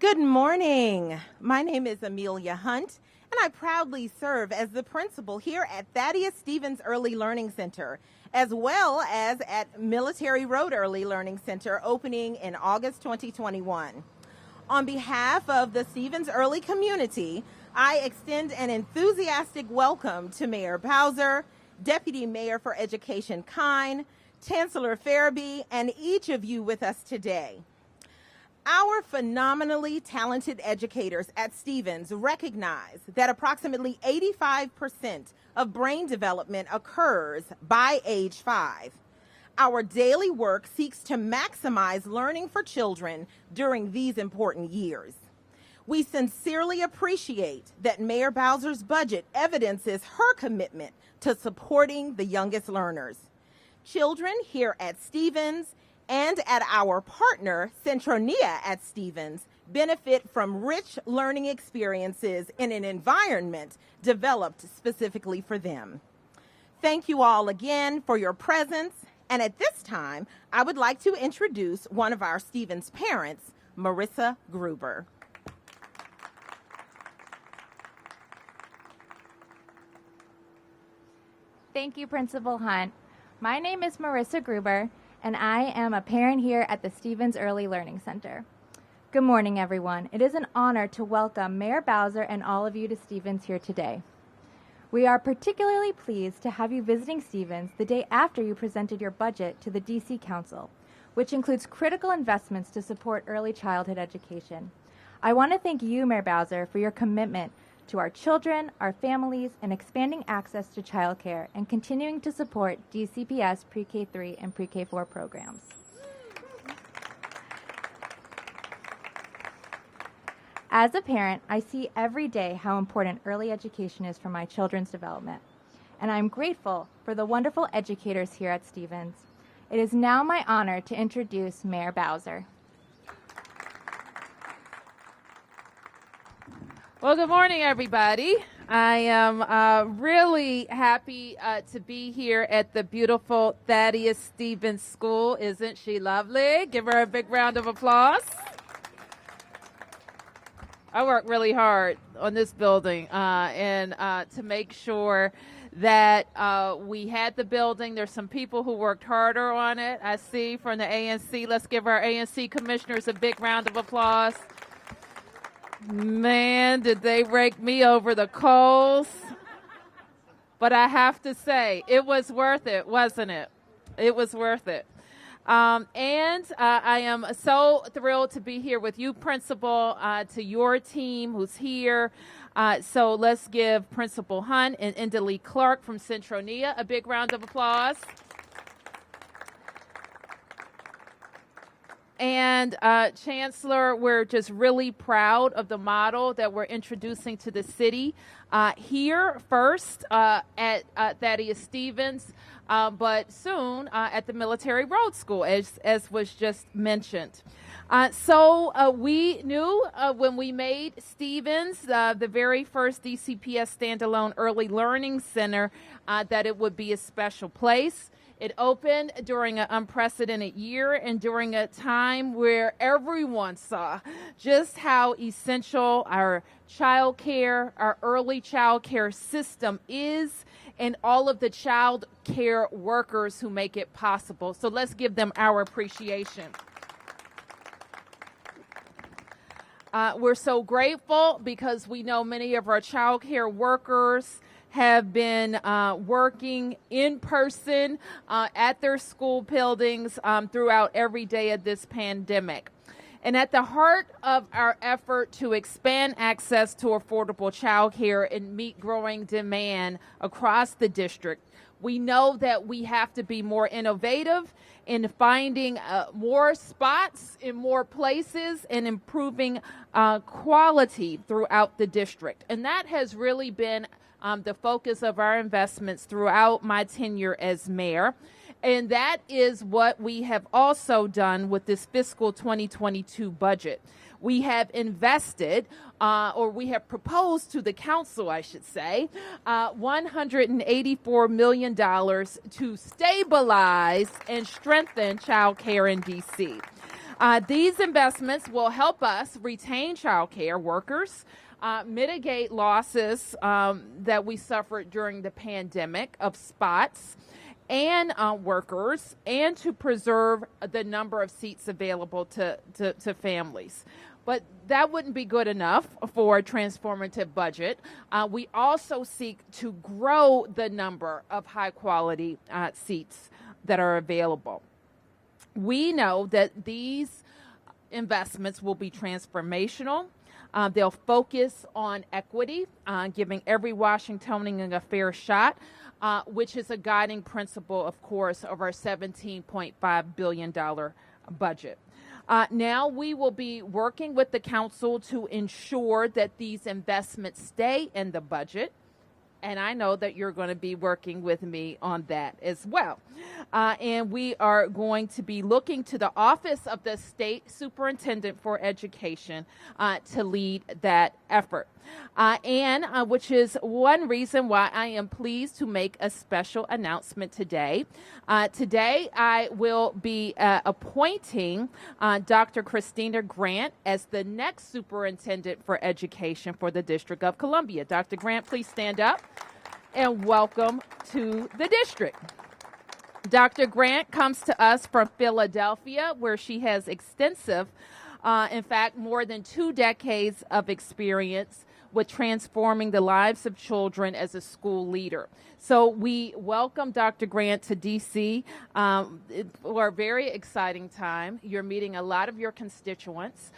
Good morning. My name is Amelia Hunt, and I proudly serve as the principal here at Thaddeus Stevens Early Learning Center, as well as at Military Road Early Learning Center, opening in August 2021. On behalf of the Stevens Early community, I extend an enthusiastic welcome to Mayor Bowser, Deputy Mayor for Education Kine, Chancellor Farabee, and each of you with us today. Our phenomenally talented educators at Stevens recognize that approximately 85% of brain development occurs by age 5. Our daily work seeks to maximize learning for children during these important years. We sincerely appreciate that Mayor Bowser's budget evidences her commitment to supporting the youngest learners. Children here at Stevens and at our partner, Centronia at Stevens, benefit from rich learning experiences in an environment developed specifically for them. Thank you all again for your presence, and at this time, I would like to introduce one of our Stevens parents, Marissa Gruber. Thank you, Principal Hunt. My name is Marissa Gruber, and I am a parent here at the Stevens Early Learning Center. Good morning, everyone. It is an honor to welcome Mayor Bowser and all of you to Stevens here today. We are particularly pleased to have you visiting Stevens the day after you presented your budget to the DC Council, which includes critical investments to support early childhood education. I want to thank you, Mayor Bowser, for your commitment to our children, our families, and expanding access to childcare and continuing to support DCPS Pre-K3 and Pre-K4 programs. As a parent, I see every day how important early education is for my children's development, and I'm grateful for the wonderful educators here at Stevens. It is now my honor to introduce Mayor Bowser. Well, good morning, everybody. I am really happy to be here at the beautiful Thaddeus Stevens School. Isn't she lovely? Give her a big round of applause. I worked really hard on this building and to make sure that we had the building. There's some people who worked harder on it. I see from the ANC. Let's give our ANC commissioners a big round of applause. Man, did they rake me over the coals. But I have to say, it was worth it, wasn't it? It was worth it. I am so thrilled to be here with you, Principal, to your team who's here. So let's give Principal Hunt and Indalee Clark from Centronia a big round of applause. And Chancellor, we're just really proud of the model that we're introducing to the city here first at Thaddeus Stevens, but soon at the Military Road School, as was just mentioned. So we knew when we made Stevens the very first DCPS standalone early learning center that it would be a special place. It opened during an unprecedented year and during a time where everyone saw just how essential our child care, our early child care system is, and all of the child care workers who make it possible. So let's give them our appreciation. We're so grateful because we know many of our child care workers have been working in person at their school buildings throughout every day of this pandemic. And at the heart of our effort to expand access to affordable child care and meet growing demand across the district, we know that we have to be more innovative in finding more spots in more places and improving quality throughout the district. And that has really been the focus of our investments throughout my tenure as mayor. And that is what we have also done with this fiscal 2022 budget. We have invested, or we have proposed to the council, I should say, $184 million to stabilize and strengthen child care in D.C. These investments will help us retain child care workers, mitigate losses that we suffered during the pandemic of spots and workers, and to preserve the number of seats available to families. But that wouldn't be good enough for a transformative budget. We also seek to grow the number of high-quality seats that are available. We know that these investments will be transformational. They'll focus on equity, giving every Washingtonian a fair shot, which is a guiding principle, of course, of our $17.5 billion budget. Now we will be working with the council to ensure that these investments stay in the budget. And I know that you're going to be working with me on that as well. And we are going to be looking to the Office of the State Superintendent for Education to lead that effort. Which is one reason why I am pleased to make a special announcement today. Today, I will be appointing Dr. Christina Grant as the next Superintendent for Education for the District of Columbia. Dr. Grant, please stand up and welcome to the district. Dr. Grant comes to us from Philadelphia, where she has extensive, in fact, more than 2 decades of experience with transforming the lives of children as a school leader. So we welcome Dr. Grant to D.C. For a very exciting time. You're meeting a lot of your constituents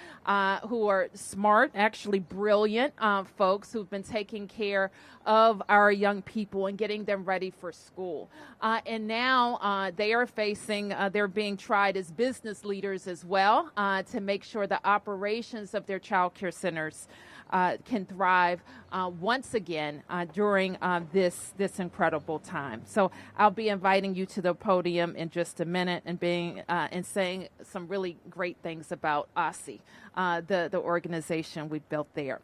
who are smart, actually brilliant folks who've been taking care of our young people and getting them ready for school. And now they are facing, they're being tried as business leaders as well to make sure the operations of their child care centers can thrive once again during this incredible time. So I'll be inviting you to the podium in just a minute and saying some really great things about OSSI, the organization we built there.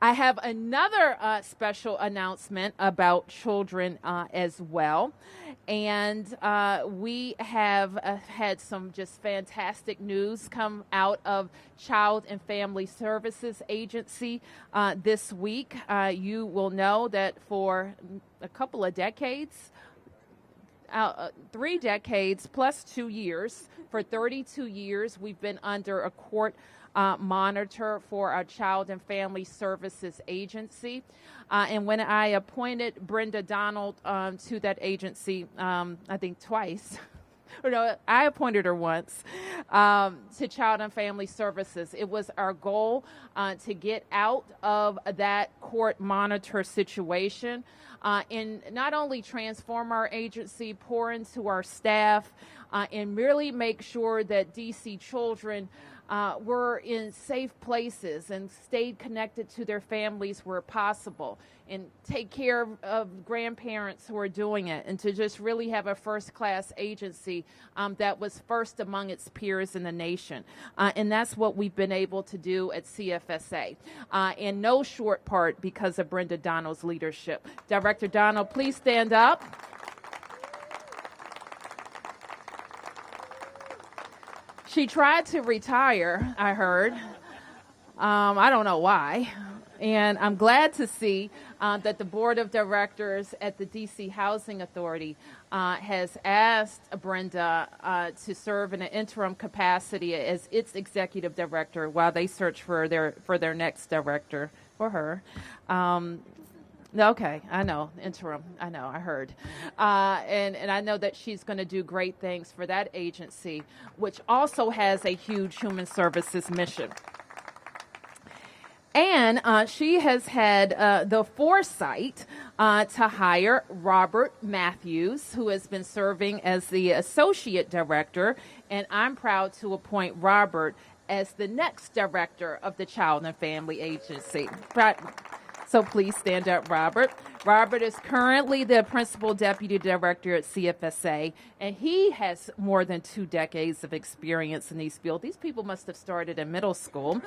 I have another special announcement about children as well. And we have had some just fantastic news come out of Child and Family Services Agency this week. You will know that for a couple of decades, 3 decades plus 2 years, for 32 years, we've been under a court monitor for our Child and Family Services Agency. And when I appointed Brenda Donald to that agency, I think twice, or no, I appointed her once to Child and Family Services. It was our goal to get out of that court monitor situation and not only transform our agency, pour into our staff, and really make sure that DC children were in safe places and stayed connected to their families where possible, and take care of grandparents who are doing it, and to just really have a first-class agency that was first among its peers in the nation. And that's what we've been able to do at CFSA, in no short part because of Brenda Donald's leadership. Director Donald, please stand up. She tried to retire, I heard. I don't know why. And I'm glad to see that the board of directors at the D.C. Housing Authority has asked Brenda to serve in an interim capacity as its executive director while they search for their next director for her. Okay, I know, interim. I know, I heard. And I know that she's going to do great things for that agency, which also has a huge human services mission. And she has had the foresight to hire Robert Matthews, who has been serving as the associate director, and I'm proud to appoint Robert as the next director of the Child and Family Agency. So please stand up, Robert. Robert is currently the principal deputy director at CFSA, and he has more than 2 decades of experience in these fields. These people must have started in middle school,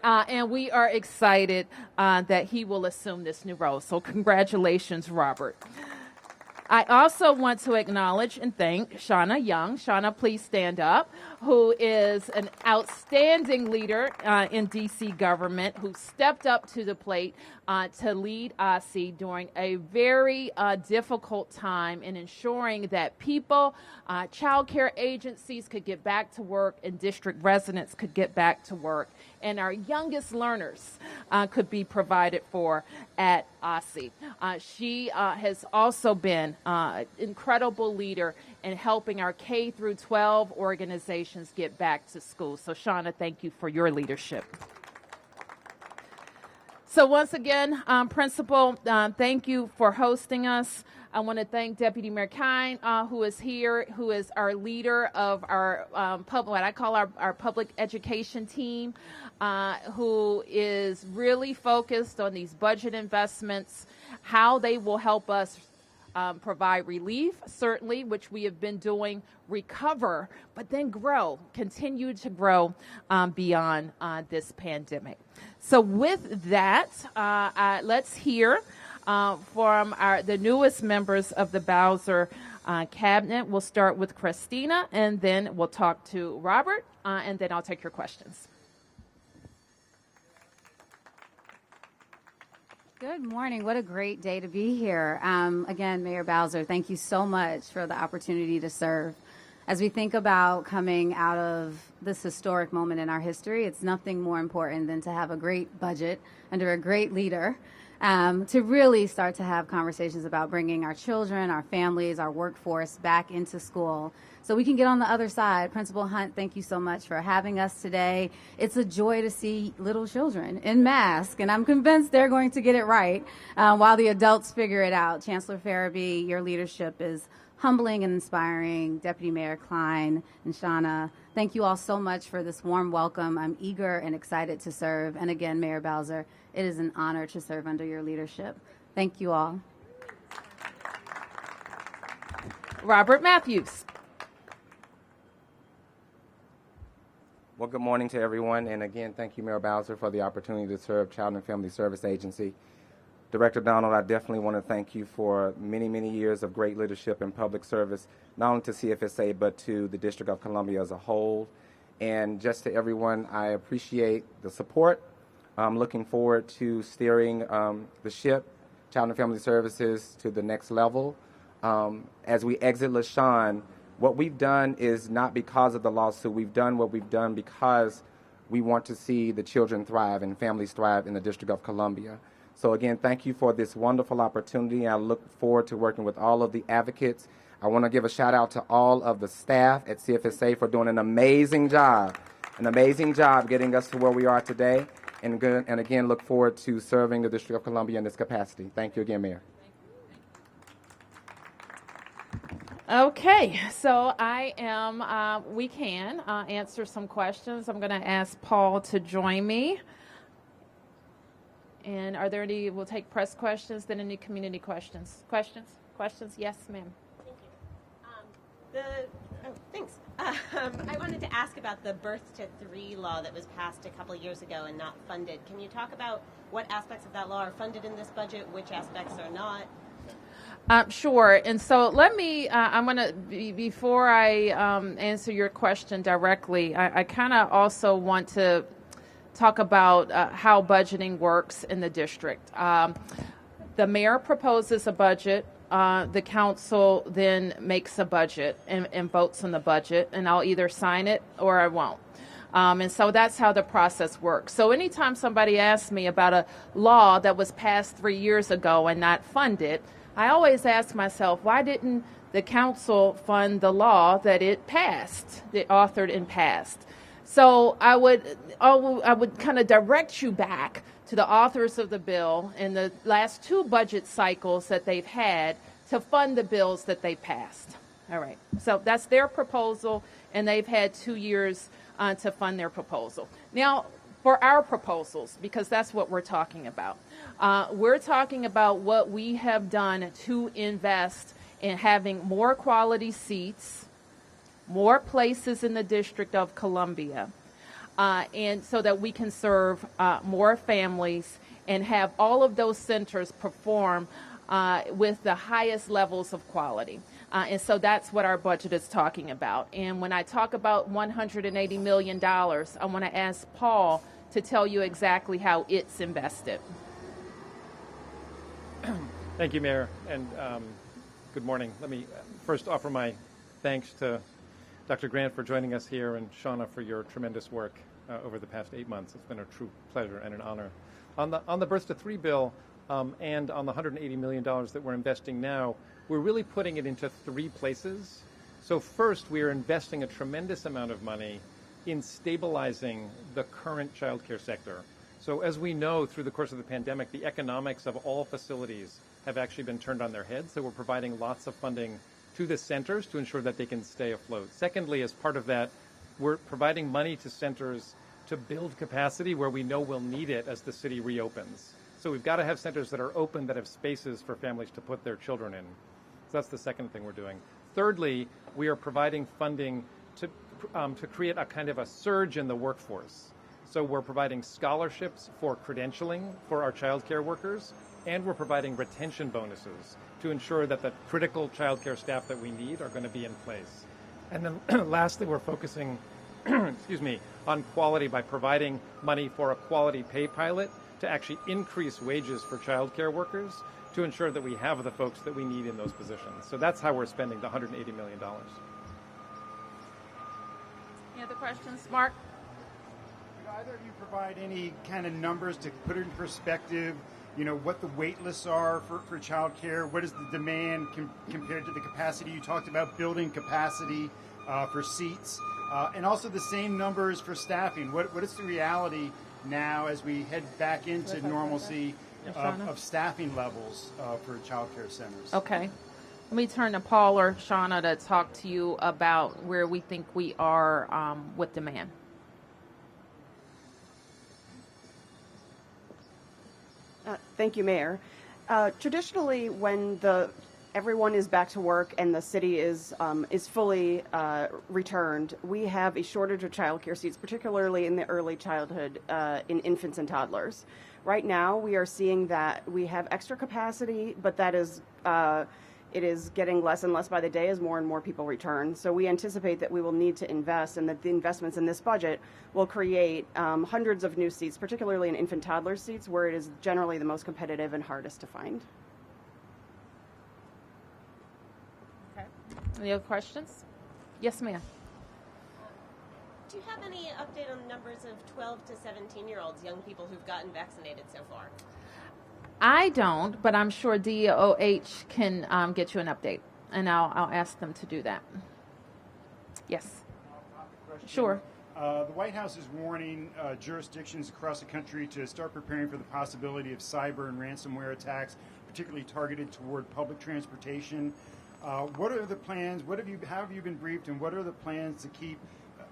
and we are excited that he will assume this new role. So congratulations, Robert. I also want to acknowledge and thank Shauna Young. Shauna, please stand up, who is an outstanding leader in D.C. government, who stepped up to the plate to lead OSSI during a very difficult time in ensuring that people, child care agencies could get back to work and district residents could get back to work, and our youngest learners could be provided for at OSSI. She has also been an incredible leader in helping our K through 12 organizations get back to school. So, Shauna, thank you for your leadership. So once again, Principal, thank you for hosting us. I want to thank Deputy Mayor Kine, who is here, who is our leader of our what I call our public education team, who is really focused on these budget investments, how they will help us provide relief, certainly, which we have been doing, recover, but then grow, continue to grow beyond this pandemic. So with that, let's hear from the newest members of the Bowser cabinet. We'll start with Christina, and then we'll talk to Robert, and then I'll take your questions. Good morning. What a great day to be here. Again, Mayor Bowser, thank you so much for the opportunity to serve. As we think about coming out of this historic moment in our history, it's nothing more important than to have a great budget under a great leader, to really start to have conversations about bringing our children, our families, our workforce back into school so we can get on the other side. Principal Hunt, thank you so much for having us today. It's a joy to see little children in masks, and I'm convinced they're going to get it right while the adults figure it out. Chancellor Farabee, your leadership is humbling and inspiring. Deputy Mayor Klein and Shauna, thank you all so much for this warm welcome. I'm eager and excited to serve. And again, Mayor Bowser, it is an honor to serve under your leadership. Thank you all. Robert Matthews. Well, good morning to everyone. And again, thank you, Mayor Bowser, for the opportunity to serve Child and Family Service Agency. Director Donald, I definitely want to thank you for many, many years of great leadership and public service, not only to CFSA, but to the District of Columbia as a whole. And just to everyone, I appreciate the support. I'm looking forward to steering the ship, Child and Family Services, to the next level. As we exit LaShawn, what we've done is not because of the lawsuit. We've done what we've done because we want to see the children thrive and families thrive in the District of Columbia. So again, thank you for this wonderful opportunity. I look forward to working with all of the advocates. I want to give a shout out to all of the staff at CFSA for doing an amazing job getting us to where we are today. And again, look forward to serving the District of Columbia in this capacity. Thank you again, Mayor. Okay, so we can answer some questions. I'm going to ask Paul to join me. And are there any, we'll take press questions, then any community questions. Questions? Yes, ma'am. Thank you. Thanks. I wanted to ask about the Birth to 3 law that was passed a couple years ago and not funded. Can you talk about what aspects of that law are funded in this budget, which aspects are not? Sure. And so let me, I'm going to, before I answer your question directly, I kind of also want to talk about how budgeting works in the district. The mayor proposes a budget. The council then makes a budget and votes on the budget, and I'll either sign it or I won't. And so that's how the process works. So anytime somebody asks me about a law that was passed 3 years ago and not funded, I always ask myself, why didn't the council fund the law that it passed, that authored and passed? So I would kind of direct you back to the authors of the bill in the last 2 budget cycles that they've had to fund the bills that they passed. All right. So that's their proposal, and they've had 2 years to fund their proposal. Now, for our proposals, because that's what we're talking about. We're talking about what we have done to invest in having more quality seats, more places in the District of Columbia, and so that we can serve more families and have all of those centers perform with the highest levels of quality. And so that's what our budget is talking about. And when I talk about $180 million, I want to ask Paul to tell you exactly how it's invested. Thank you, Mayor, and good morning. Let me first offer my thanks to Dr. Grant for joining us here and Shauna for your tremendous work over the past 8 months. It's been a true pleasure and an honor. On the Birth to 3 bill and on the $180 million that we're investing now, we're really putting it into 3 places. So first, we are investing a tremendous amount of money in stabilizing the current child care sector. So as we know, through the course of the pandemic, the economics of all facilities have actually been turned on their heads. So we're providing lots of funding to the centers to ensure that they can stay afloat. Secondly, as part of that, we're providing money to centers to build capacity where we know we'll need it as the city reopens. So we've got to have centers that are open, that have spaces for families to put their children in. So that's the second thing we're doing. Thirdly, we are providing funding to create a kind of a surge in the workforce. So we're providing scholarships for credentialing for our child care workers, and we're providing retention bonuses to ensure that the critical child care staff that we need are going to be in place. And then lastly, we're focusing on quality by providing money for a quality pay pilot to actually increase wages for child care workers to ensure that we have the folks that we need in those positions. So that's how we're spending the $180 million. Any other questions? Mark? Could either of you provide any kind of numbers to put it in perspective, what the wait lists are for child care? What is the demand compared to the capacity? You talked about building capacity for seats, and also the same numbers for staffing. What is the reality now as we head back into normalcy of staffing levels for child care centers? Okay. Let me turn to Paul or Shauna to talk to you about where we think we are with demand. Thank you, Mayor. Traditionally, when everyone is back to work and the city is fully returned, we have a shortage of childcare seats, particularly in the early childhood, in infants and toddlers. Right now, we are seeing that we have extra capacity, but that is it is getting less and less by the day as more and more people return. So we anticipate that we will need to invest, and that the investments in this budget will create hundreds of new seats, particularly in infant toddler seats, where it is generally the most competitive and hardest to find. Okay. Any other questions? Yes, ma'am. Do you have any update on the numbers of 12 to 17-year-olds, young people who've gotten vaccinated so far? I don't, but I'm sure DOH can get you an update, and I'll ask them to do that. Yes. Sure. The White House is warning jurisdictions across the country to start preparing for the possibility of cyber and ransomware attacks, particularly targeted toward public transportation. What are the plans? How have you been briefed, and what are the plans to keep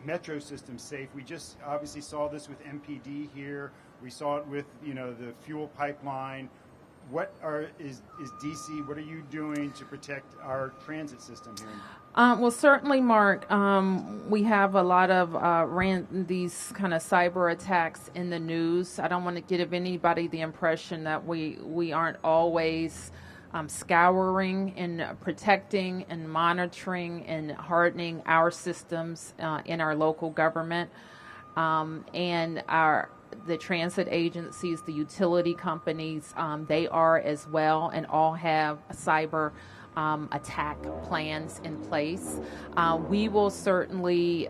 metro systems safe? We just obviously saw this with MPD here. We saw it with the fuel pipeline. Is DC? What are you doing to protect our transit system here? Well, certainly, Mark. We have a lot of these kind of cyber attacks in the news. I don't want to give anybody the impression that we aren't always scouring and protecting and monitoring and hardening our systems in our local government and the transit agencies, the utility companies, they are as well, and all have cyber attack plans in place. We will certainly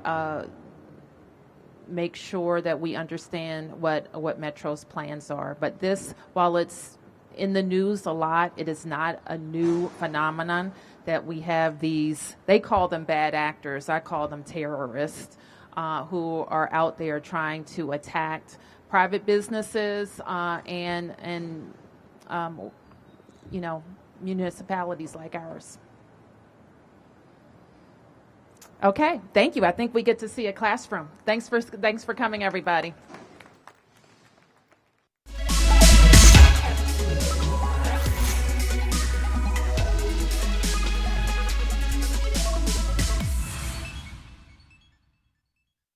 make sure that we understand what Metro's plans are. But this, while it's in the news a lot, it is not a new phenomenon that we have these, they call them bad actors, I call them terrorists, who are out there trying to attack private businesses and municipalities like ours. Okay, thank you. I think we get to see a classroom. Thanks for coming, everybody.